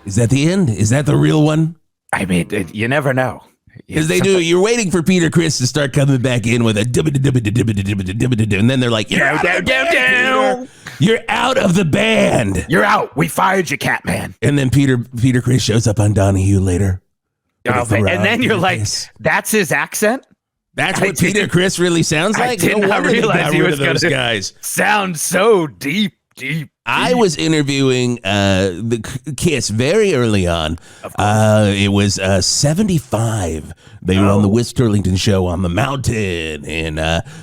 Is that the end? Is that the real one? I mean, you never know. Because they do. You're waiting for Peter Criss to start coming back in with a and then they're like, you're out of the band. You're out. We fired you, Catman. And then Peter Criss shows up on Donahue later. And then you're like, that's his accent? That's what Peter Criss really sounds like? I did not realize he was going to sound so deep. I was interviewing the Kiss very early on. It was 75. They were on the Wis Turlington show on the mountain in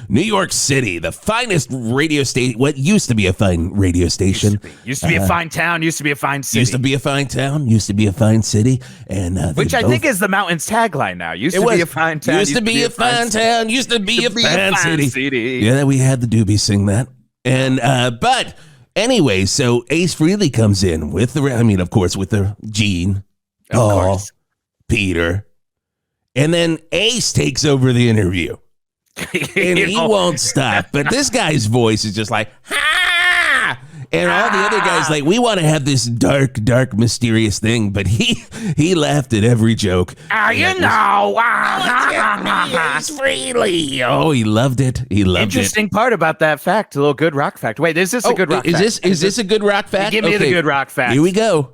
New York City, the finest radio station. What used to be a fine radio station. Used to be a fine town. Used to be a fine city. Used to be a fine town. Used to be a fine city. And which I think is the mountain's tagline now. Used to be a fine town. Used to be a fine town. Used to be a fine city. Yeah, we had the Doobies sing that. And but anyway, so Ace Frehley comes in with of course, with the Gene, Paul, Peter, and then Ace takes over the interview. And he won't stop. But this guy's voice is just like, ha! And all the other guys like, we want to have this dark, mysterious thing. But he laughed at every joke. Ace Frehley. Oh, he loved it. Interesting part about that fact, a little good rock fact. Wait, is this a good rock fact? Is this a good rock fact? Give me the good rock fact. Here we go.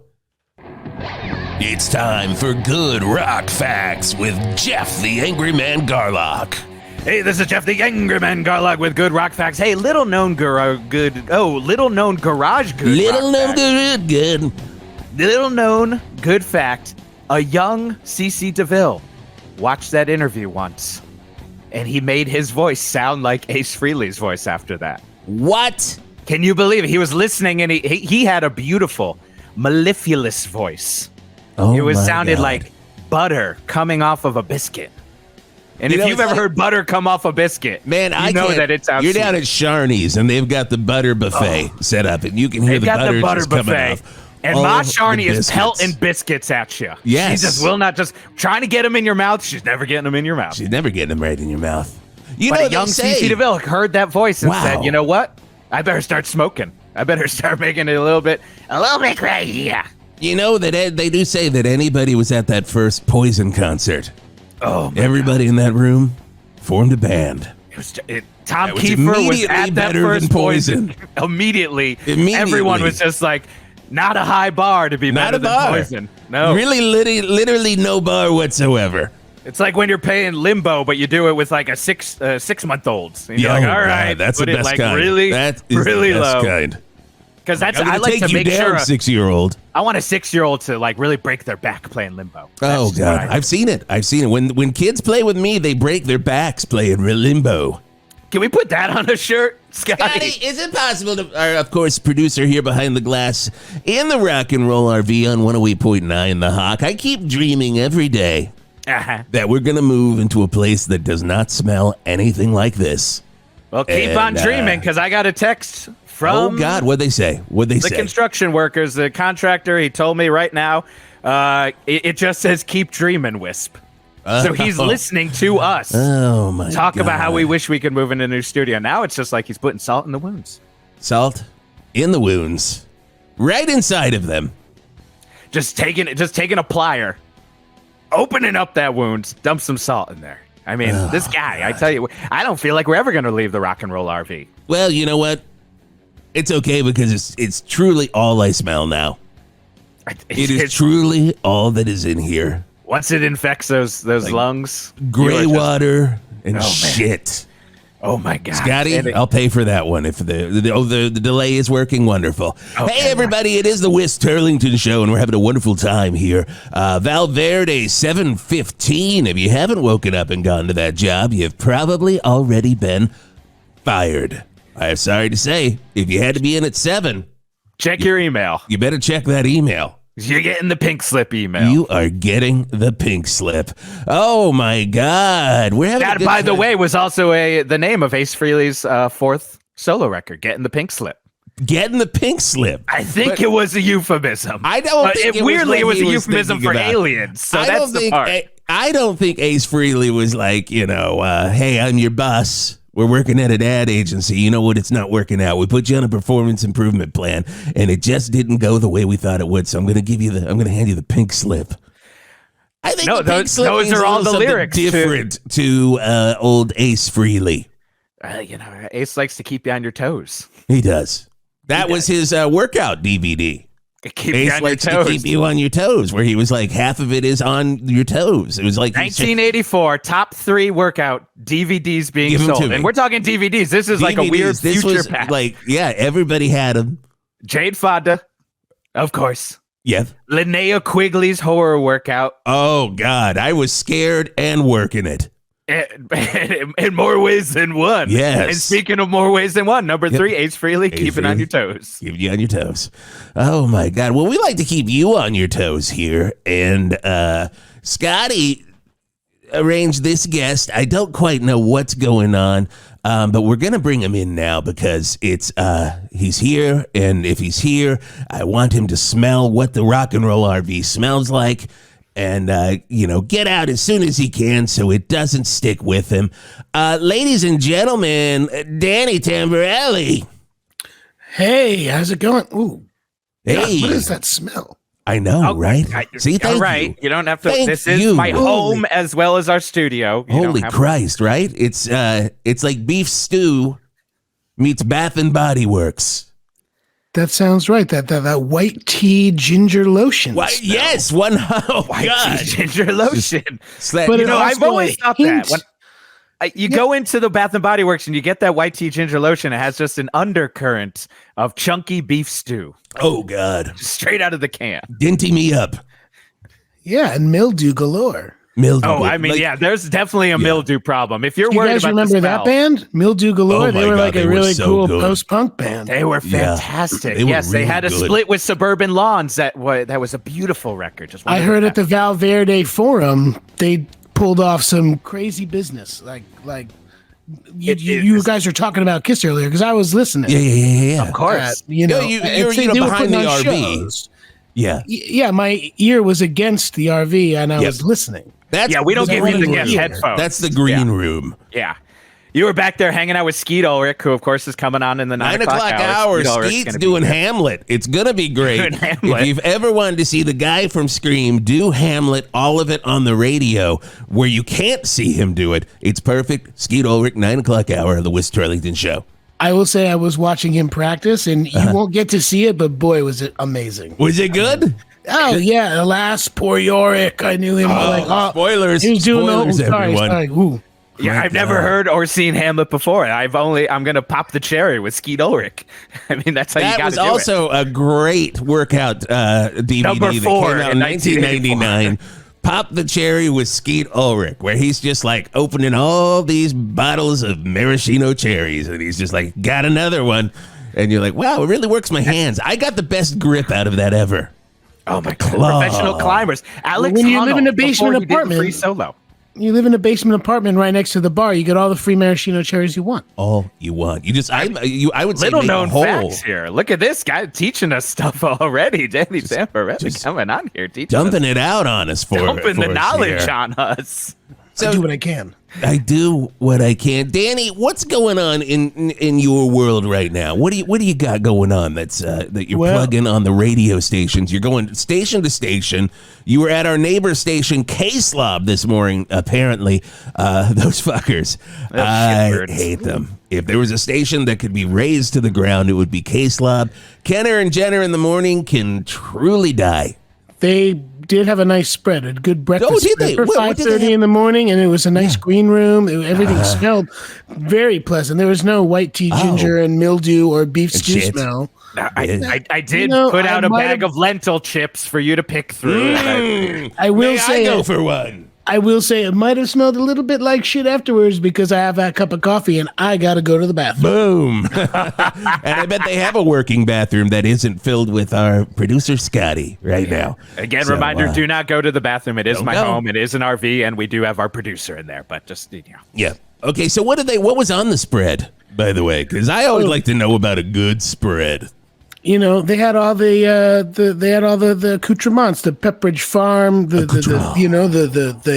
It's time for Good Rock Facts with Jeff the Angry Man Garlock. Hey, this is Jeff the Angry Man Garlock with Good Rock Facts. Hey, little known garage good. Little known good fact. A young CeCe DeVille watched that interview once, and he made his voice sound like Ace Frehley's voice after that. What? Can you believe it? He was listening, and he had a beautiful, mellifluous voice. Oh, sounded like butter coming off of a biscuit. And if you've ever heard butter come off a biscuit, man, I know that it sounds. You're down at Sharney's, and they've got the butter buffet set up, and you can hear the butter just coming off. And Ma Sharney is pelting biscuits at you. Yes. She just will not just trying to get them in your mouth. She's never getting them in your mouth. She's never getting them right in your mouth. But a young CeCe DeVille heard that voice and said, you know what? I better start smoking. I better start making it a little bit crazy. You know that they do say that anybody was at that first Poison concert. Oh, everybody in that room formed a band. Tom Kiefer was at that first Poison. Immediately, everyone was just like, not a high bar to be better than Poison. No, really, literally no bar whatsoever. It's like when you're paying Limbo, but you do it with like a 6-month-olds. And you're like, all right, that's the best kind. Really, that is really the best low. Kind. Because I like to make sure 6-year-old. I want a 6-year-old to like really break their back playing Limbo. Oh God, I've seen it. When kids play with me, they break their backs playing Limbo. Can we put that on a shirt, Scotty? Is it possible to? Our, of course, producer here behind the glass in the Rock and Roll RV on 108.9 The Hawk. I keep dreaming every day that we're gonna move into a place that does not smell anything like this. Well, keep on dreaming, because I got a text from. Oh God, what'd they say? The construction workers, the contractor. He told me right now. It just says "Keep dreaming, Wisp." So he's listening to us. Oh my! Talk about how we wish we could move in a new studio. Now it's just like he's putting salt in the wounds. Salt in the wounds, right inside of them. Just taking a plier, opening up that wound, dump some salt in there. I mean, this guy. God. I tell you, I don't feel like we're ever going to leave the Rock and Roll RV. Well, you know what? It's okay because it's truly all I smell now. It is truly all that is in here. Once it infects those like lungs, gray water and shit. Oh my God, Scotty, I'll pay for that one if the delay is working. Wonderful. Okay. Hey everybody, it is the Wis Turlington Show, and we're having a wonderful time here. Valverde 7:15. If you haven't woken up and gone to that job, you've probably already been fired. I'm sorry to say, if you had to be in at 7, check your email. You better check that email. You're getting the pink slip email. You are getting the pink slip. Oh my God! We're having that, by the way, was also the name of Ace Frehley's fourth solo record. Getting the pink slip. Getting the pink slip. I think it was a euphemism. I don't think it weirdly was a euphemism for aliens. So that's the part. I don't think Ace Frehley was like, hey, I'm your boss. We're working at an ad agency. You know what? It's not working out. We put you on a performance improvement plan, and it just didn't go the way we thought it would. So I'm going to hand you the pink slip. I think the pink slip those are all the lyrics different to old Ace Frehley. Ace likes to keep you on your toes. He does. That was his workout DVD. Ace likes to keep you on your toes, where he was like, half of it is on your toes. It was like 1984 top 3 workout DVDs being sold, and we're talking DVDs. This is DVDs, like a weird future pack. Like, yeah, everybody had them. Jade Fonda, of course. Yeah. Linnea Quigley's horror workout. Oh God, I was scared and working it. In more ways than one. Yes. And speaking of more ways than one, number 3, Ace Frehley, keeping on your toes. Keeping you on your toes. Oh my God. Well, we like to keep you on your toes here. And Scotty arranged this guest. I don't quite know what's going on, but we're going to bring him in now because he's here. And if he's here, I want him to smell what the rock and roll RV smells like. And, get out as soon as he can so it doesn't stick with him. Ladies and gentlemen, Danny Tamberelli. Hey, how's it going? Ooh. Hey. God, what is that smell? I know, right? See, thank you. You don't have to. This is my home as well as our studio. Holy Christ, right? It's like beef stew meets Bath and Body Works. That sounds right. That white tea ginger lotion. Yes, white tea ginger lotion. But I've always thought that when you go into the Bath and Body Works and you get that white tea ginger lotion, it has just an undercurrent of chunky beef stew. Oh God! Straight out of the can. Dinty me up. Yeah, and mildew galore. Mildew. Oh, I mean, there's definitely a mildew problem. If you're worried about remember that band, Mildew Galore? They were like a really cool post-punk band. They were fantastic. They had a split with Suburban Lawns. That was a beautiful record. I heard at the Valverde Forum they pulled off some crazy business. Like you guys were talking about Kiss earlier because I was listening. Yeah. Of course. You're behind the RV. Shows. Yeah. Yeah, my ear was against the RV and I was listening. We don't give you the guest headphones. That's the green room. Yeah. You were back there hanging out with Skeet Ulrich, who, of course, is coming on in the 9 o'clock hour. Skeet's doing Hamlet. It's going to be great. If you've ever wanted to see the guy from Scream do Hamlet, all of it on the radio, where you can't see him do it, it's perfect. Skeet Ulrich, 9 o'clock hour of the West Turlington Show. I will say I was watching him practice, and you won't get to see it, but boy, was it amazing. Was it good? Oh, yeah. Alas, poor Yorick. I knew him. Spoilers. He was doing spoilers, everyone. Sorry. Ooh. Yeah, I've never heard or seen Hamlet before. I'm going to pop the cherry with Skeet Ulrich. I mean, that's how you got to do it. That was also a great workout DVD Number 4 that came out in 1999. Pop the Cherry with Skeet Ulrich, where he's just like opening all these bottles of maraschino cherries, and he's just like, got another one. And you're like, wow, it really works my hands. I got the best grip out of that ever. Oh my God. Professional climbers. Alex when you live in a basement apartment, free solo. You live in a basement apartment right next to the bar. You get all the free maraschino cherries you want. All you want. You just, I would say, little known facts here. Look at this guy teaching us stuff already. Danny Tamberelli coming on here, dumping it out on us dumping the knowledge on us. So I do what I can. I do what I can. Danny, what's going on in your world right now? What do you got going on that you're plugging on the radio stations? You're going station to station. You were at our neighbor station, K-Slob, this morning, apparently. Those fuckers. I hate them. If there was a station that could be razed to the ground, it would be K-Slob. Kenner and Jenner in the morning can truly die. They did have a nice spread, a good breakfast spread for 5:30 in the morning, and it was a nice green room. Everything smelled very pleasant. There was no white tea, ginger, and mildew or beef stew smell. I did put out a bag of lentil chips for you to pick through. I will say, go for one. I will say it might have smelled a little bit like shit afterwards because I have that cup of coffee and I got to go to the bathroom. Boom. And I bet they have a working bathroom that isn't filled with our producer, Scotty, right now. Again, reminder, do not go to the bathroom. It is my home. It is an RV, and we do have our producer in there, but just, Yeah. Okay, so what was on the spread, by the way? Because I always like to know about a good spread. you know, they had all the accoutrements, the Pepperidge Farm, they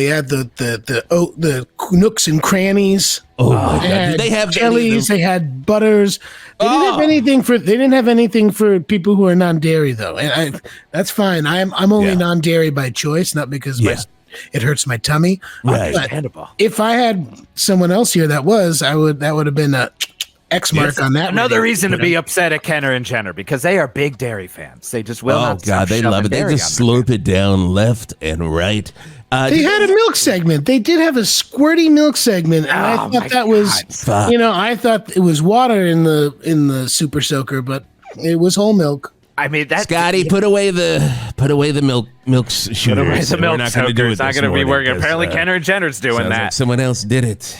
had the nooks and crannies. Oh my God! Did they have jellies? They had butters. They didn't have anything for people who are non-dairy though, and that's fine. I'm only non-dairy by choice, not because it hurts my tummy. Right. Understandable. If I had someone else here that would have been a X mark on that. Another reason to be upset at Kenner and Jenner because they are big dairy fans. They just will not. Oh God, they love it. They just slurp it down left and right. They had a milk segment. They did have a squirty milk segment, and I thought that was, I thought it was water in the Super Soaker, but it was whole milk. I mean, that Scotty, put away the milk shooters. Put away the milk not going to do it. It's not going to be working. Apparently, Kenner and Jenner's doing that. Like someone else did it.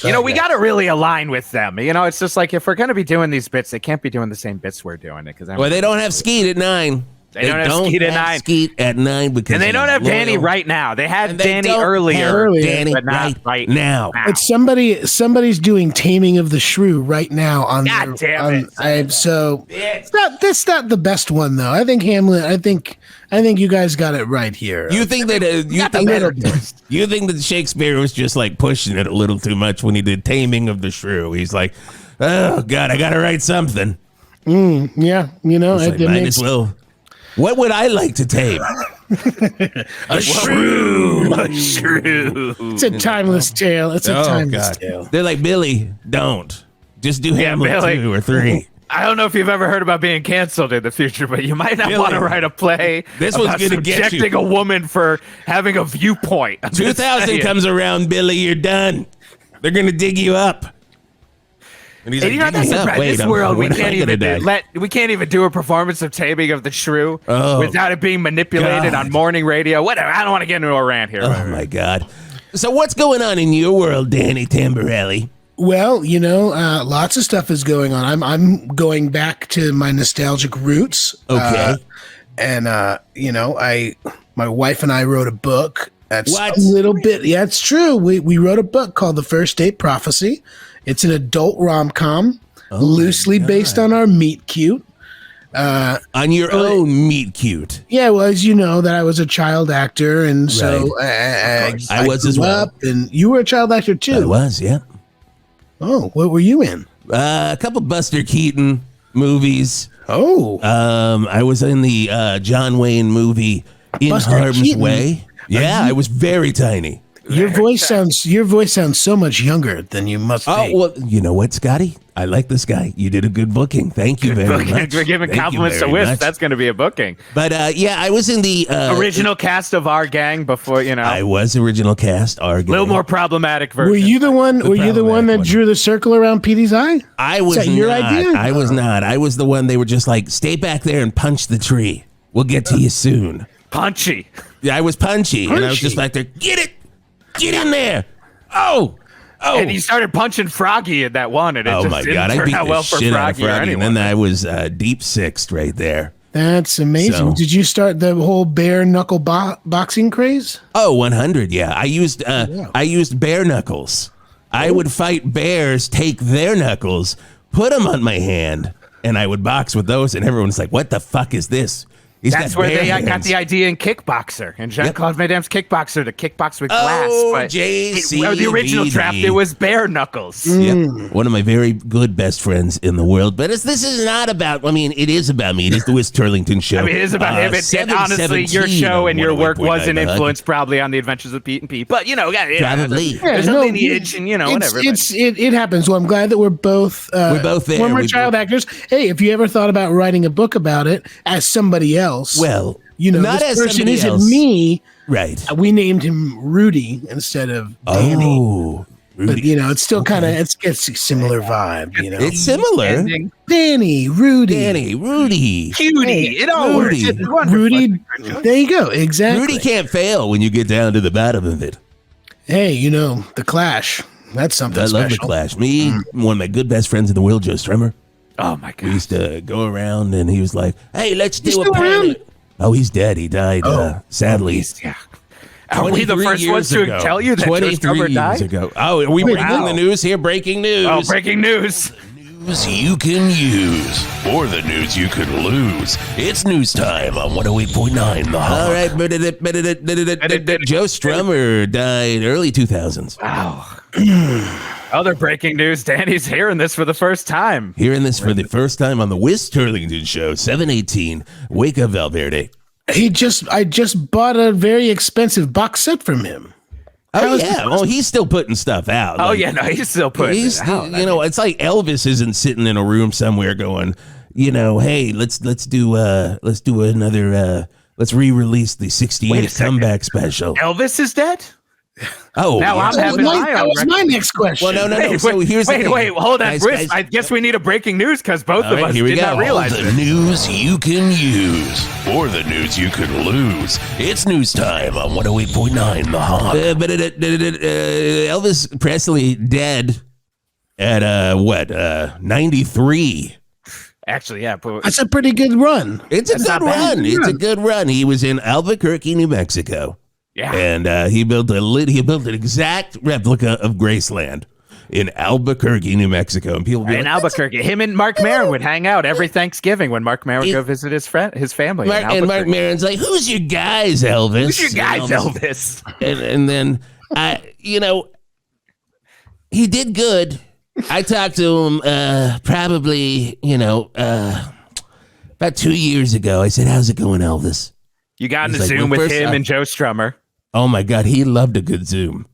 We got to really align with them. It's just like if we're going to be doing these bits, they can't be doing the same bits we're doing it. Well, they don't have Skeet at 9. They don't have Skeet at 9 because and they don't have Danny right now. They had Danny earlier, Danny but not right now. It's somebody's doing Taming of the Shrew right now on. God damn it! That's not the best one though. I think Hamlet. I think you guys got it right here. You think that you think that Shakespeare was just like pushing it a little too much when he did Taming of the Shrew? He's like, oh God, I got to write something. Yeah, might as well. What would I like to tame? A shrew. A shrew. It's a timeless tale. It's a timeless tale. They're like, Billy, don't. Just do Hamlet 2 or 3. I don't know if you've ever heard about being canceled in the future, but you might not want to write a play this was going to get you. A woman for having a viewpoint. 2000 comes around, Billy, you're done. They're going to dig you up. And he's like, that's this world we can't even do a performance of Taming of the Shrew without it being manipulated on morning radio. Whatever. I don't want to get into a rant here. Oh my God. So what's going on in your world, Danny Tamberelli? Well, lots of stuff is going on. I'm going back to my nostalgic roots. Okay. My wife and I wrote a book. That's a little bit. Yeah, it's true. We wrote a book called The First Date Prophecy. It's an adult rom-com, loosely based on our Meet Cute. On your own Meet Cute. Yeah, well, as you know, that I was a child actor, and so I was as well. And you were a child actor too. I was, yeah. Oh, what were you in? A couple Buster Keaton movies. Oh. I was in the John Wayne movie In Harm's Way. Yeah, I was very tiny. Your voice sounds so much younger than you must be. Oh, well, you know what, Scotty? I like this guy. You did a good booking. Thank you very much. We're giving compliments to Wisp. That's going to be a booking. But I was in the original cast of Our Gang before, I was original cast, Our Gang. A little more problematic version. Were you the one that drew the circle around Petey's eye? I was not. Your idea? I was not. I was the one they were just like, stay back there and punch the tree. We'll get to you soon. Punchy. Yeah, I was punchy. And I was just back there, get it. Get in there! Oh! And you started punching Froggy in that one, and it just didn't turn out well for Froggy. And then I was deep sixed right there. That's amazing. So, did you start the whole bare knuckle boxing craze? Oh, 100. Yeah, I used bare knuckles. I would fight bears, take their knuckles, put them on my hand, and I would box with those. And everyone's like, "What the fuck is this?" That's where they got the idea in Kickboxer. And Jean-Claude Van Damme's Kickboxer to kickbox with glass. But the original draft, it was bare knuckles. Yep. One of my very good best friends in the world. But this is not about, it is about me. It is the Wiz Turlington Show. It is about him. And honestly, your show and your work wasn't influenced probably on The Adventures of Pete and Pete. But, probably. There's a lineage and, whatever. It happens. Well, I'm glad that we're both there. Former child actors. Hey, if you ever thought about writing a book about it as somebody else, well, not this as person isn't me. Right. We named him Rudy instead of Danny. Oh, Rudy. But it's still kind of it's a similar vibe. It's similar. Danny, Rudy, Cutie. It all works. Rudy. There you go. Exactly. Rudy can't fail when you get down to the bottom of it. Hey, the Clash. That's something special. I love the Clash. Me, one of my good best friends in the world, Joe Strummer. Oh my God! We used to go around, and he was like, "Hey, let's do a panic." Oh, he's dead. He died, sadly. Are we the first ones to tell you that Joe Strummer died? Oh, are we breaking the news here? Breaking news. Oh, breaking news. News you can use, or the news you could lose. It's news time on 108.9 The Hawk. All right, Joe Strummer died early 2000s. Wow. Other breaking news, Danny's hearing this for the first time. Hearing this for the first time on the Wiz Turlington Show, 718, Wake Up Valverde. I just bought a very expensive box set from him. Oh, yeah. Well, he's still putting stuff out. Oh, yeah. No, he's still putting it out. It's like Elvis isn't sitting in a room somewhere going, hey, let's re-release the 68 comeback special. Elvis is dead? Oh, now I'm having that was my next question. Well, no. So here's the thing. Wait, hold on, Bruce. I guess we need a breaking news because both of us did not realize the news you can use, or the news you could lose. It's news time on 108.9 The Hawk. Elvis Presley dead at 93. Actually, yeah. That's a pretty good run. It's a good run. It's a good run. He was in Albuquerque, New Mexico. Yeah. And he built an exact replica of Graceland in Albuquerque, New Mexico. And people Albuquerque. Him and Mark Maron would hang out every Thanksgiving when Mark Maron would go visit his family. And Mark Maron's like, "Who's your guys, Elvis? Who's your guys, Elvis?" And then he did good. I talked to him probably about 2 years ago. I said, "How's it going, Elvis?" You got in the Zoom with him and Joe Strummer. Oh my God, he loved a good Zoom.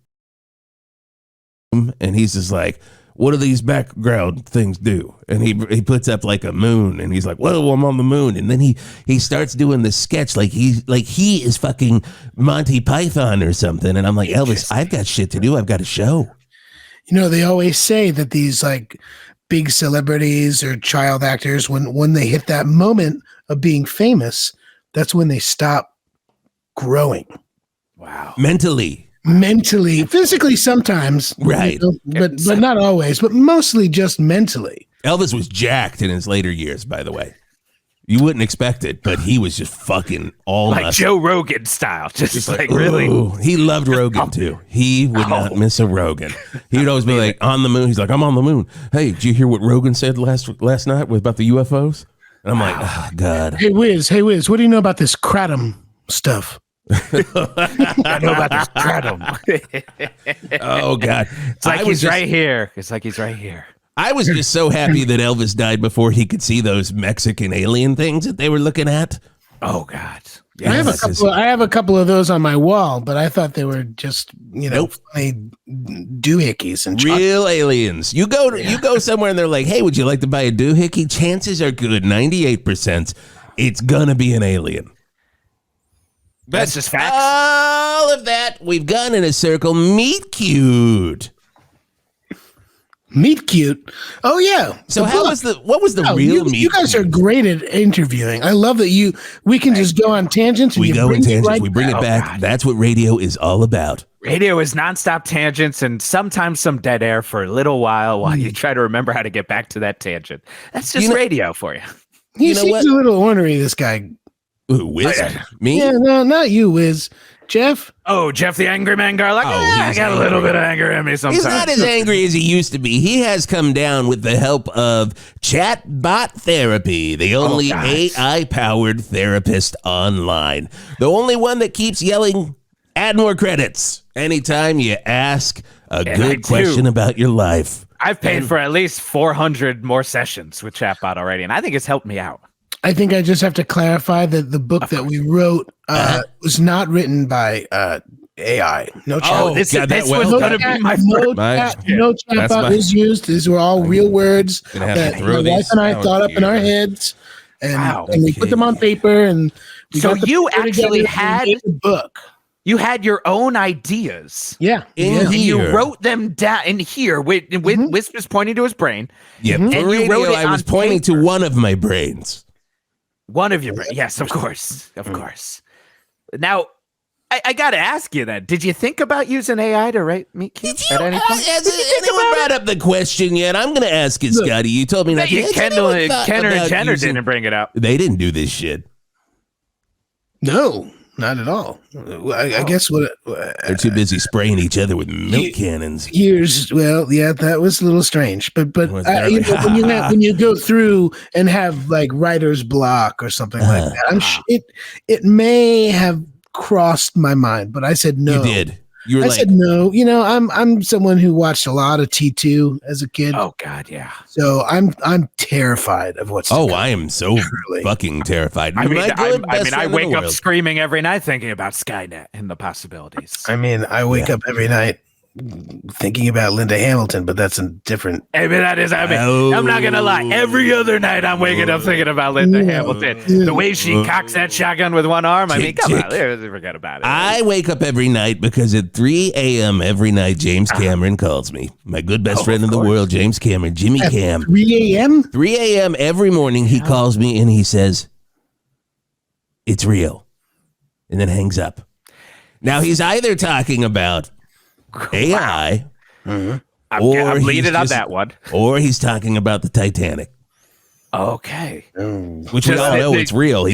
And he's just like, "What do these background things do?" And he puts up like a moon, and he's like, "Well, I'm on the moon." And then he starts doing this sketch like he is fucking Monty Python or something. And I'm like, "Elvis, I've got shit to do. I've got a show." They always say that these like big celebrities or child actors, when they hit that moment of being famous, that's when they stop growing. Wow. Mentally, physically sometimes, right? But not always, but mostly just mentally. Elvis was jacked in his later years, by the way. You wouldn't expect it, but he was just fucking all like Joe Rogan style, just like really. He loved Rogan too. He would not miss a Rogan. He would always be like on the moon. He's like, "I'm on the moon." Hey, did you hear what Rogan said last night about the UFOs? And I'm like, "Oh God." Hey Wiz, what do you know about this kratom stuff? I know about this kratom. Oh God. It's like he's right here. It's like he's right here. I was just so happy that Elvis died before he could see those Mexican alien things that they were looking at. Oh God. Yes. I have a couple of those on my wall, but I thought they were just, funny doohickeys and real aliens. You go somewhere and they're like, "Hey, would you like to buy a doohickey?" Chances are good, 98%, it's gonna be an alien. That's just facts. All of that, we've gone in a circle. Meet cute. Meet cute. Oh yeah. So what was the real meet? You guys are great at interviewing. I love that we can just go on tangents. We go in tangents. We bring it back. God. That's what radio is all about. Radio is nonstop tangents and sometimes some dead air for a little while you try to remember how to get back to that tangent. That's just radio for you. He seems a little ornery, this guy. Ooh, Wiz? Me? Yeah, no, not you, Wiz. Jeff? Oh, Jeff the Angry Man Garlic. I got a little bit of anger in me sometimes. He's not as angry as he used to be. He has come down with the help of chatbot therapy, the only AI-powered therapist online. The only one that keeps yelling, "Add more credits," anytime you ask a good question about your life. I've paid for at least 400 more sessions with chatbot already, and I think it's helped me out. I think I just have to clarify that the book that we wrote was not written by AI. No chat. Oh, this was going to be my first. No chatbot was used. These were all real words that my wife and I thought up in our heads, and we put them on paper. And so you actually had a book. You had your own ideas. Yeah. And you wrote them down in here with Wiz was pointing to his brain. Yeah. And you wrote it I was pointing to one of my brains. One of your brains. Yes, of course. Of course. Now, I got to ask you then. Did you think about using AI to write Meet Cute at any point? Has anyone brought up the question yet? I'm going to ask it, Scotty. You told me not to. Kenner and Jenner didn't bring it up. They didn't do this shit. No. not at all. I guess what they're too busy spraying each other with milk cannons. That was a little strange, but when you go through and have like writer's block or something like that, it may have crossed my mind, but I said no. You did. I said no. I'm someone who watched a lot of T2 as a kid. Oh God, yeah. So I'm terrified of what's. Oh, I am so fucking terrified. I wake up screaming every night thinking about Skynet and the possibilities. I wake up every night thinking about Linda Hamilton, but that's a different. I'm not gonna lie. Every other night I'm waking up thinking about Linda Hamilton. The way she cocks that shotgun with one arm. Come on, forget about it. I wake up every night because at 3 a.m. every night, James Cameron calls me. My good best friend in the world, James Cameron, Jimmy Cam. 3 a.m. 3 a.m. every morning, he calls me and he says, "It's real," and then hangs up. Now he's either talking about AI, I'm leading on that one, or he's talking about the Titanic. Okay, which we all know it's real. He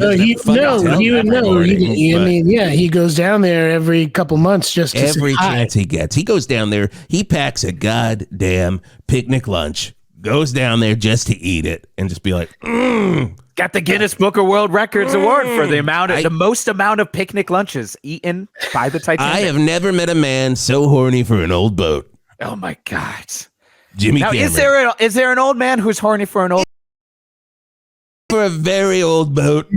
goes down there every couple months just to every chance he gets. He goes down there. He packs a goddamn picnic lunch. Goes down there just to eat it and just be like, Got the Guinness Book of World Records award for the most amount of picnic lunches eaten by the Titanic. I have never met a man so horny for an old boat. Oh my God, Jimmy Cameron. Is there an old man who's horny for an old? For a very old boat?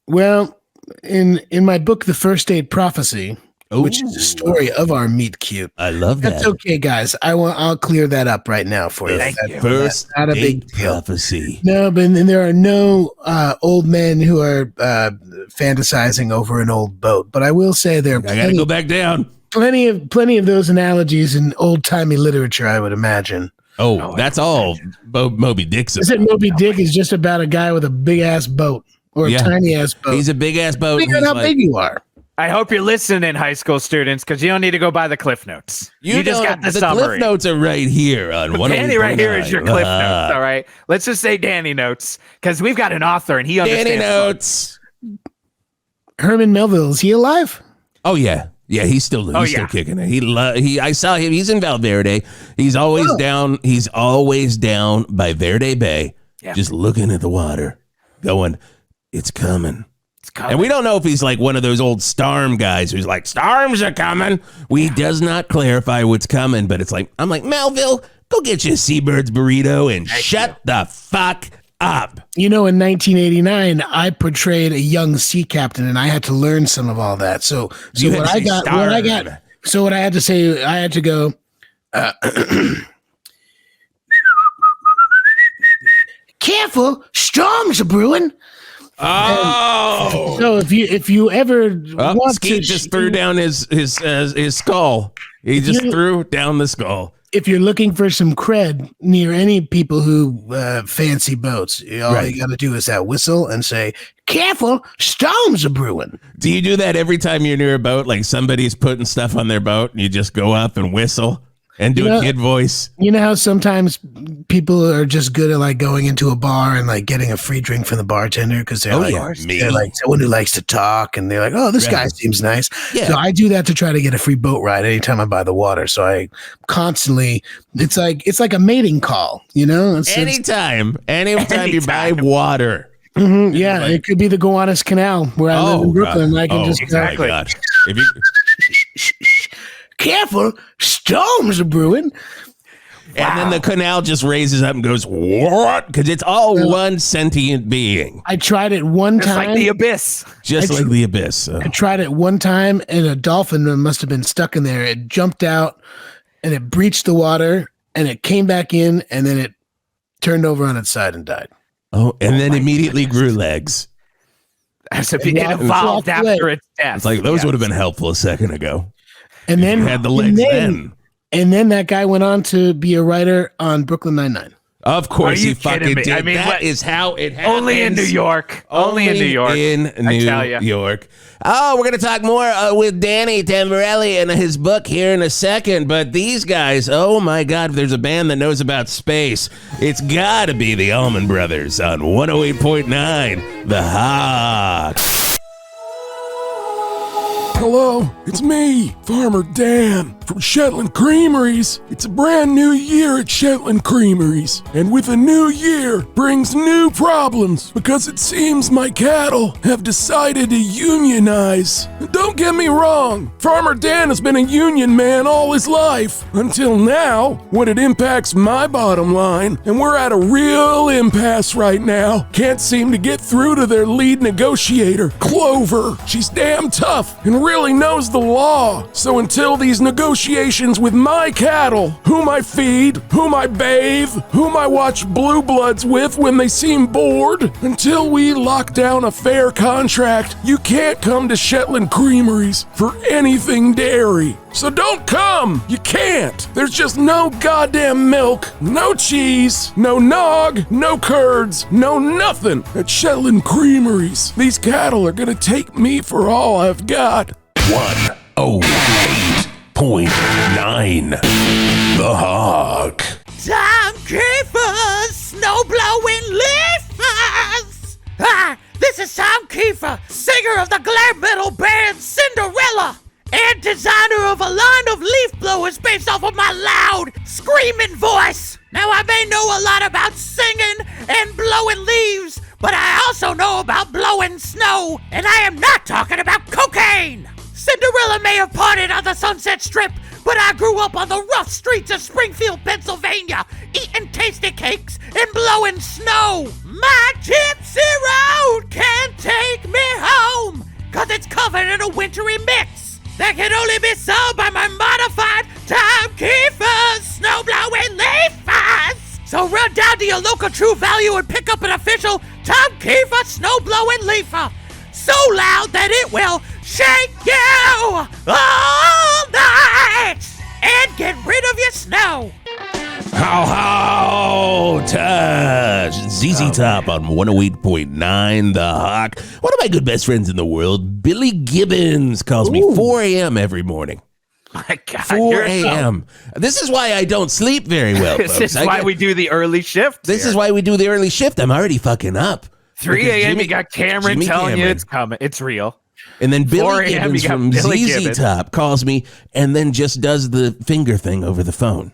Well, in my book, The First Date Prophecy, which is a story of our meet cute. I love that. That's okay, guys. I'll clear that up right now for you. Thank you. First not a big prophecy. No, but there are no old men who are fantasizing over an old boat. But I will say there are I gotta go back down. Plenty of those analogies in old timey literature, I would imagine. Oh, that's all Moby Dick's about. Is it Moby Dick is just about a guy with a big ass boat or a tiny ass boat? He's a big ass boat. Figure out how big you are. I hope you're listening, high school students, because you don't need to go by the Cliff Notes. You just got the summary. Cliff Notes are right here on one. Danny right here is your Cliff Notes, all right? Let's just say Danny Notes, because we've got an author, and he understands. Danny Notes. Herman Melville, is he alive? Oh, yeah. Yeah, he's still kicking it. I saw him. He's in Valverde. He's always down. He's always down by Verde Bay, just looking at the water, going, "It's coming." And we don't know if he's like one of those old Starm guys who's like, "Storms are coming." He does not clarify what's coming, but it's like, I'm like, Melville, go get you a Seabird's burrito and shut the fuck up. In 1989, I portrayed a young sea captain, and I had to learn some of all that. So what I had to say, I had to go. Careful, storms are brewing. Oh, so if you ever want Skeet just threw down his skull. He just threw down the skull. If you're looking for some cred near any people who fancy boats, all you got to do is that whistle and say, "Careful, storms are brewing." Do you do that every time you're near a boat? Like somebody's putting stuff on their boat, and you just go up and whistle and do a kid voice? You know how sometimes people are just good at like going into a bar and like getting a free drink from the bartender because they're like someone who likes to talk, and they're like, "Oh, this guy seems nice." Yeah. So I do that to try to get a free boat ride anytime I'm by the water. So I constantly, it's like a mating call, Anytime you buy water. Mm-hmm, yeah, it could be the Gowanus Canal where I live in Brooklyn. I can just exactly. If you careful, storms are brewing. And then the canal just raises up and goes, "What?" Because it's all one sentient being. I tried it one time. Just like the abyss. Like the abyss. I tried it one time, and a dolphin must have been stuck in there. It jumped out, and it breached the water, and it came back in, and then it turned over on its side and died. Oh, and then immediately grew legs. So it evolved after its death. It's like those would have been helpful a second ago. And then had the legs then. And then that guy went on to be a writer on Brooklyn Nine-Nine. Of course he fucking did. I mean, that is how it happens. Only in New York. Only in New York. New York. Oh, we're going to talk more with Danny Tamberelli and his book here in a second. But these guys, oh my God, if there's a band that knows about space, it's got to be the Allman Brothers on 108.9 The Hawk. Hello, it's me, Farmer Dan from Shetland Creameries. It's a brand new year at Shetland Creameries, and with a new year brings new problems because it seems my cattle have decided to unionize. Don't get me wrong, Farmer Dan has been a union man all his life, until now, when it impacts my bottom line, and we're at a real impasse right now. Can't seem to get through to their lead negotiator, Clover. She's damn tough and really knows the law. So until these negotiations with my cattle, whom I feed, whom I bathe, whom I watch Blue Bloods with when they seem bored, until we lock down a fair contract, you can't come to Shetland Creameries for anything dairy. So don't come! You can't! There's just no goddamn milk, no cheese, no nog, no curds, no nothing at Shetland Creameries. These cattle are gonna take me for all I've got. 108.9 The Hawk. Timekeepers, snow-blowing leafers! This is Tom Kiefer, singer of the glam metal band Cinderella, and designer of a line of leaf blowers based off of my loud, screaming voice. Now, I may know a lot about singing and blowing leaves, but I also know about blowing snow, and I am not talking about cocaine. Cinderella may have partied on the Sunset Strip, but I grew up on the rough streets of Springfield, Pennsylvania, eating tasty cakes and blowing snow. My gypsy road can't take me home, 'cause it's covered in a wintry mix that can only be sold by my modified Timekeepers, snow-blowing leafers. So run down to your local True Value and pick up an official Timekeeper snow-blowing leafer, so loud that it will shake you all night and get rid of your snow. How touch ZZ Top on 108.9 The Hawk. One of my good best friends in the world, Billy Gibbons, calls me 4 a.m. every morning. My God, 4 a.m. This is why I don't sleep very well, This folks. is why we do the early shift. This is why we do the early shift. I'm already fucking up. 3 a.m. Jimmy- You got Cameron Jimmy telling you Cameron. it's coming. It's real. And then 4 Billy a.m. Gibbons you got from Billy ZZ Gibbons. Top calls me and then just does the finger thing over the phone.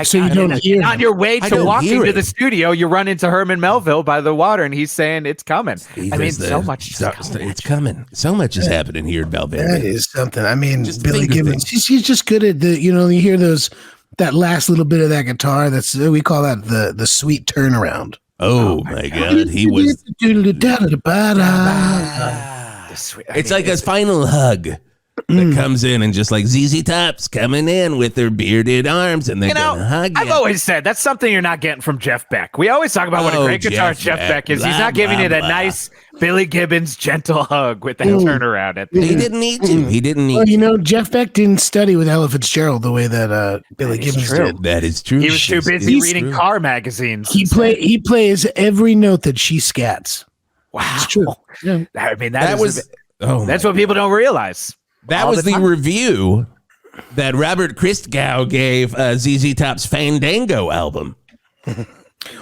So you don't hear on him. your way I to don't walking hear to it. the studio, you run into Herman Melville by the water, and he's saying it's coming. I mean, so much is coming. It's coming. So much is happening here in That Valverde. is something. I mean, Just Billy finger Gibbons, things. he's just good at the, you hear that last little bit of that guitar. That's, we call that the sweet turnaround. Oh my God, he was. It's like a final hug that comes in and just like ZZ Top's coming in with their bearded arms and they're gonna hug you. I've always said that's something you're not getting from Jeff Beck. We always talk about what a great guitarist Jeff Beck is. He's not giving you that nice Billy Gibbons gentle hug with that turnaround at the He didn't need to. He didn't need Well, Jeff Beck didn't study with Ella Fitzgerald the way that Billy Gibbons did. That is true. He was too busy It's reading true. car magazines. He plays every note that she scats. Wow. It's true. Yeah. I mean, That was. Oh, that's what people don't realize. That all was the the time. review that Robert Christgau gave ZZ Top's Fandango album.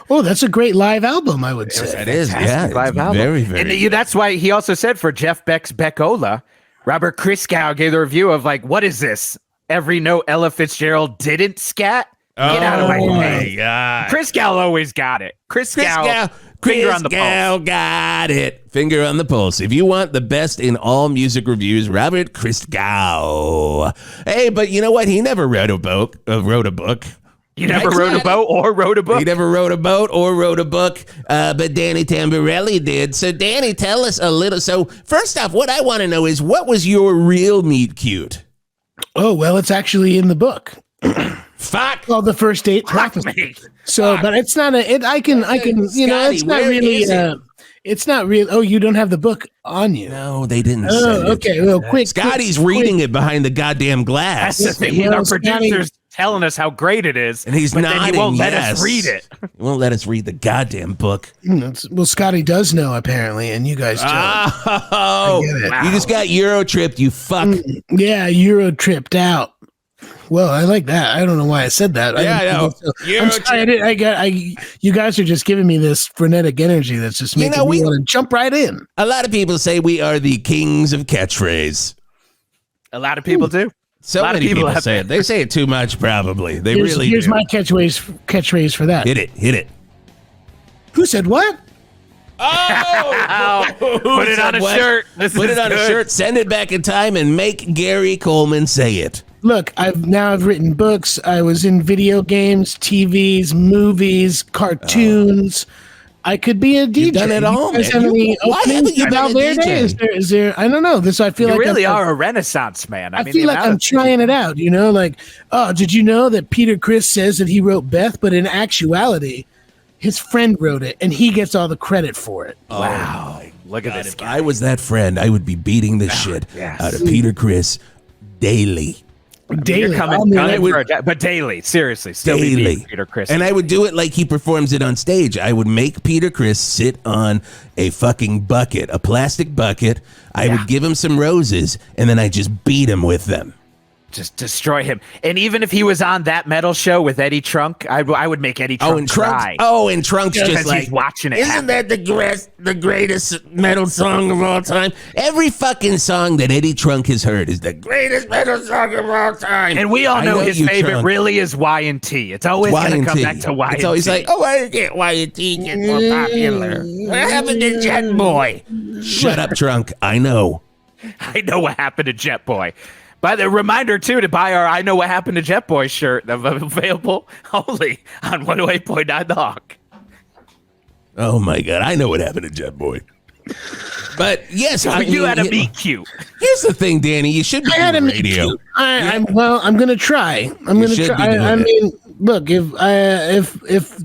Oh, that's a great live album, I would say. That is, Fantastic yeah, live it's album. very, very. And good. that's why he also said for Jeff Beck's Beckola, Robert Christgau gave the review of like, what is this? Every note Ella Fitzgerald didn't scat? Get out of my way. God. Christgau always got it. Christgau, finger on the pulse. Got it. Finger on the pulse. If you want the best in all music reviews, Robert Christgau. Hey, but you know what? He never wrote a book. You never rode a boat or wrote a book? He never wrote a boat or wrote a book, but Danny Tamberelli did. So, Danny, tell us a little. So, first off, what I want to know is what was your real meet cute? Oh, well, it's actually in the book. Fuck. Called The First Date Prophecy. So, but it's not I can, Scotty, it's not where really, is it? it's not real. Oh, you don't have the book on you. No, they didn't Oh, send it. okay. Well, quick. Scotty's quick, reading it behind the goddamn glass. That's the thing. Well, Our Scotty- producer's telling us how great it is, And he's but then nodding, he won't let yes. us read it. He won't let us read the goddamn book. Well, Scotty does know apparently, and you guys don't. Oh, I get it. you just got Euro tripped, you fuck. Yeah, Euro tripped out. Well, I like that. I don't know why I said that. Yeah, I know. I'm sorry. You guys are just giving me this frenetic energy that's just making me want to jump right in. A lot of people say we are the kings of catchphrase. A lot of people do. So many people say it. They say it too much, probably. They really Here's do. my catchphrase for that. Hit it. Who said what? Oh! Put it on a shirt. Put it on a shirt, send it back in time, and make Gary Coleman say it. Look, I've written books. I was in video games, TVs, movies, cartoons. I could be a DJ. You've done it all, man. Why haven't you been a DJ? Is there? I don't know. I feel you like really are a Renaissance man. I feel like I'm trying it out. You know, like, oh, did you know that Peter Criss says that he wrote Beth, but in actuality, his friend wrote it, and he gets all the credit for it. Wow! Look at this If guy. I was that friend, I would be beating the shit out of Peter Criss daily. Daily, but daily, seriously, still be beating Peter Criss. And I would do it like he performs it on stage. I would make Peter Criss sit on a fucking bucket, a plastic bucket. I would give him some roses, and then I just beat him with them. Just destroy him. And even if he was on That Metal Show with Eddie Trunk, I would make Eddie Trunk cry. And Trunk's just like, he's watching it. Isn't that the greatest metal song of all time? Every fucking song that Eddie Trunk has heard is the greatest metal song of all time. And we all know his favorite Trunk. really is Y&T. It's always going to come back to Y&T. It's always like, why did Y&T get more popular? What happened to Jet Boy? Shut up, Trunk. I know. I know what happened to Jet Boy. By the reminder, too, to buy our I Know What Happened to Jet Boy shirt, available only on 108.9 The Hawk. Oh, my God. I know what happened to Jet Boy. But, yes. You had a meet cute. Here's the thing, Danny. You should be doing radio. I'm going to try. I'm going to try. I mean, look, if